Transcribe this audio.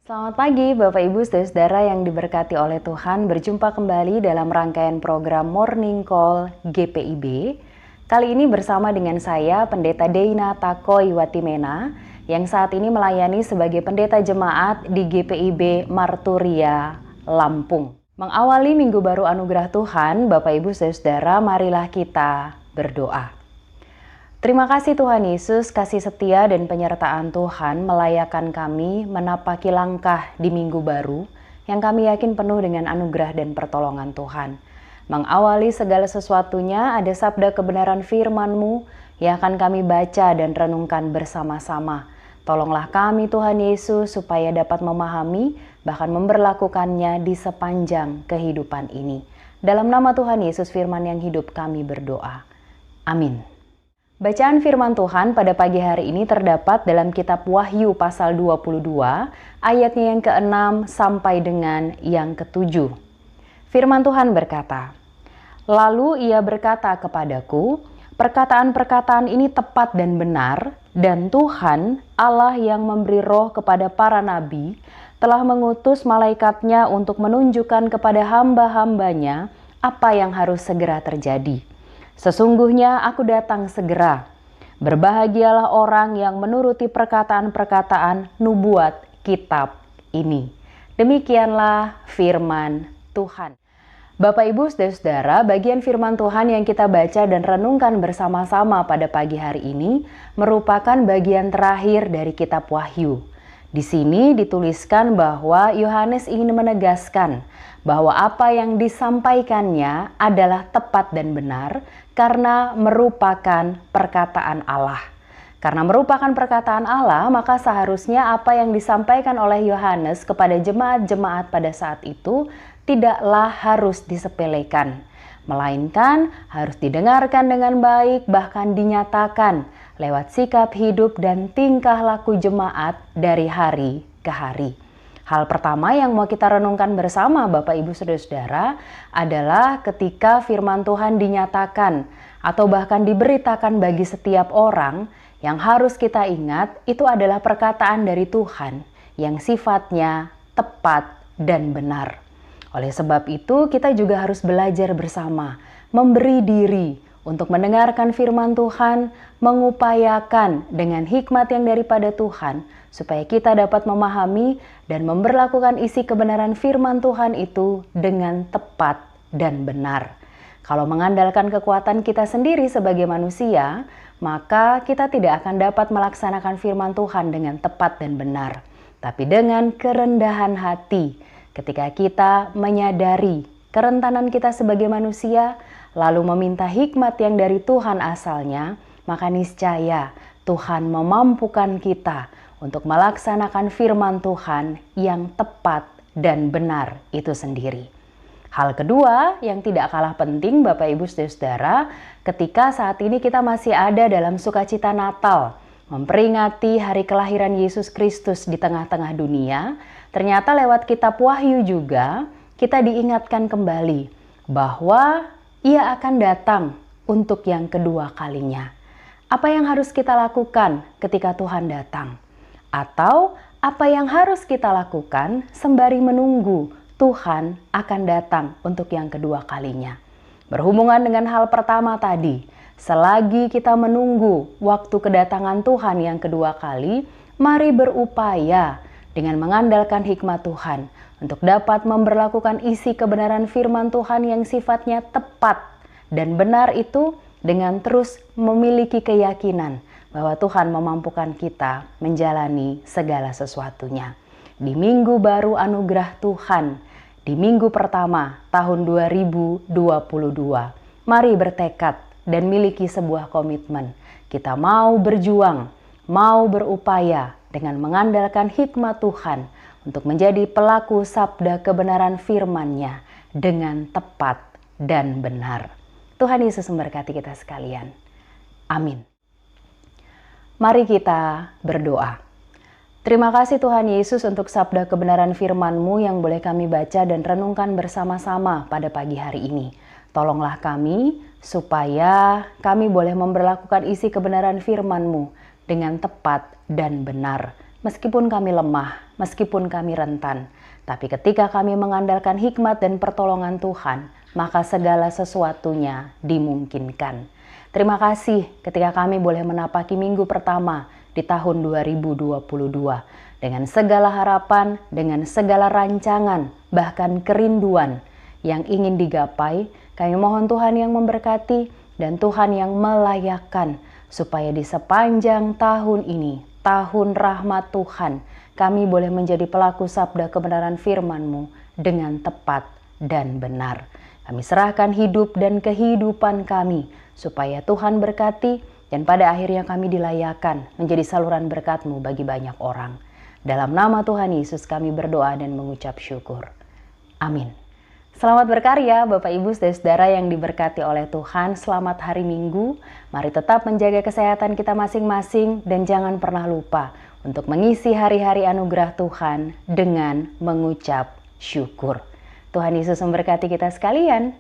Selamat pagi Bapak Ibu Saudara yang diberkati oleh Tuhan. Berjumpa kembali dalam rangkaian program Morning Call GPIB. Kali ini bersama dengan saya Pendeta Deina Takoi Watimena yang saat ini melayani sebagai pendeta jemaat di GPIB Marturia, Lampung. Mengawali minggu baru anugerah Tuhan, Bapak Ibu Saudara, marilah kita berdoa. Terima kasih Tuhan Yesus, kasih setia dan penyertaan Tuhan melayakkan kami menapaki langkah di minggu baru yang kami yakin penuh dengan anugerah dan pertolongan Tuhan. Mengawali segala sesuatunya ada sabda kebenaran firman-Mu yang akan kami baca dan renungkan bersama-sama. Tolonglah kami Tuhan Yesus supaya dapat memahami bahkan memberlakukannya di sepanjang kehidupan ini. Dalam nama Tuhan Yesus firman yang hidup kami berdoa. Amin. Bacaan firman Tuhan pada pagi hari ini terdapat dalam kitab Wahyu pasal 22, ayatnya yang ke-6 sampai dengan yang ke-7. Firman Tuhan berkata, "Lalu ia berkata kepadaku, perkataan-perkataan ini tepat dan benar, dan Tuhan, Allah yang memberi roh kepada para nabi, telah mengutus malaikatnya untuk menunjukkan kepada hamba-hambanya apa yang harus segera terjadi. Sesungguhnya aku datang segera. Berbahagialah orang yang menuruti perkataan-perkataan nubuat kitab ini." Demikianlah firman Tuhan. Bapak Ibu Saudara, bagian firman Tuhan yang kita baca dan renungkan bersama-sama pada pagi hari ini merupakan bagian terakhir dari kitab Wahyu. Di sini dituliskan bahwa Yohanes ingin menegaskan bahwa apa yang disampaikannya adalah tepat dan benar karena merupakan perkataan Allah. Karena merupakan perkataan Allah, maka seharusnya apa yang disampaikan oleh Yohanes kepada jemaat-jemaat pada saat itu tidaklah harus disepelekan, melainkan harus didengarkan dengan baik, bahkan dinyatakan lewat sikap hidup dan tingkah laku jemaat dari hari ke hari. Hal pertama yang mau kita renungkan bersama Bapak Ibu Saudara adalah ketika firman Tuhan dinyatakan atau bahkan diberitakan bagi setiap orang, yang harus kita ingat itu adalah perkataan dari Tuhan yang sifatnya tepat dan benar. Oleh sebab itu kita juga harus belajar bersama, memberi diri untuk mendengarkan firman Tuhan, mengupayakan dengan hikmat yang daripada Tuhan, supaya kita dapat memahami dan memberlakukan isi kebenaran firman Tuhan itu dengan tepat dan benar. Kalau mengandalkan kekuatan kita sendiri sebagai manusia, maka kita tidak akan dapat melaksanakan firman Tuhan dengan tepat dan benar. Tapi dengan kerendahan hati, ketika kita menyadari kerentanan kita sebagai manusia, lalu meminta hikmat yang dari Tuhan asalnya, maka niscaya Tuhan memampukan kita untuk melaksanakan firman Tuhan yang tepat dan benar itu sendiri. Hal kedua yang tidak kalah penting Bapak Ibu Saudara, ketika saat ini kita masih ada dalam sukacita Natal, memperingati hari kelahiran Yesus Kristus di tengah-tengah dunia, ternyata lewat kitab Wahyu juga kita diingatkan kembali bahwa Ia akan datang untuk yang kedua kalinya. Apa yang harus kita lakukan ketika Tuhan datang? Atau apa yang harus kita lakukan sembari menunggu Tuhan akan datang untuk yang kedua kalinya? Berhubungan dengan hal pertama tadi, selagi kita menunggu waktu kedatangan Tuhan yang kedua kali, mari berupaya dengan mengandalkan hikmat Tuhan untuk dapat memberlakukan isi kebenaran firman Tuhan yang sifatnya tepat dan benar itu dengan terus memiliki keyakinan bahwa Tuhan memampukan kita menjalani segala sesuatunya. Di minggu baru anugerah Tuhan, di minggu pertama tahun 2022, mari bertekad dan miliki sebuah komitmen. Kita mau berjuang, mau berupaya dengan mengandalkan hikmat Tuhan untuk menjadi pelaku sabda kebenaran firman-Nya dengan tepat dan benar. Tuhan Yesus memberkati kita sekalian. Amin. Mari kita berdoa. Terima kasih Tuhan Yesus untuk sabda kebenaran firman-Mu yang boleh kami baca dan renungkan bersama-sama pada pagi hari ini. Tolonglah kami supaya kami boleh memberlakukan isi kebenaran firman-Mu dengan tepat dan benar. Meskipun kami lemah, meskipun kami rentan, tapi ketika kami mengandalkan hikmat dan pertolongan Tuhan, maka segala sesuatunya dimungkinkan. Terima kasih ketika kami boleh menapaki minggu pertama di tahun 2022 dengan segala harapan, dengan segala rancangan, bahkan kerinduan yang ingin digapai. Kami mohon Tuhan yang memberkati dan Tuhan yang melayakkan supaya di sepanjang tahun ini, tahun rahmat Tuhan, kami boleh menjadi pelaku sabda kebenaran firman-Mu dengan tepat dan benar. Kami serahkan hidup dan kehidupan kami supaya Tuhan berkati dan pada akhirnya kami dilayakkan menjadi saluran berkat-Mu bagi banyak orang. Dalam nama Tuhan Yesus kami berdoa dan mengucap syukur. Amin. Selamat berkarya Bapak Ibu Saudara yang diberkati oleh Tuhan. Selamat hari Minggu. Mari tetap menjaga kesehatan kita masing-masing dan jangan pernah lupa untuk mengisi hari-hari anugerah Tuhan dengan mengucap syukur. Tuhan Yesus memberkati kita sekalian.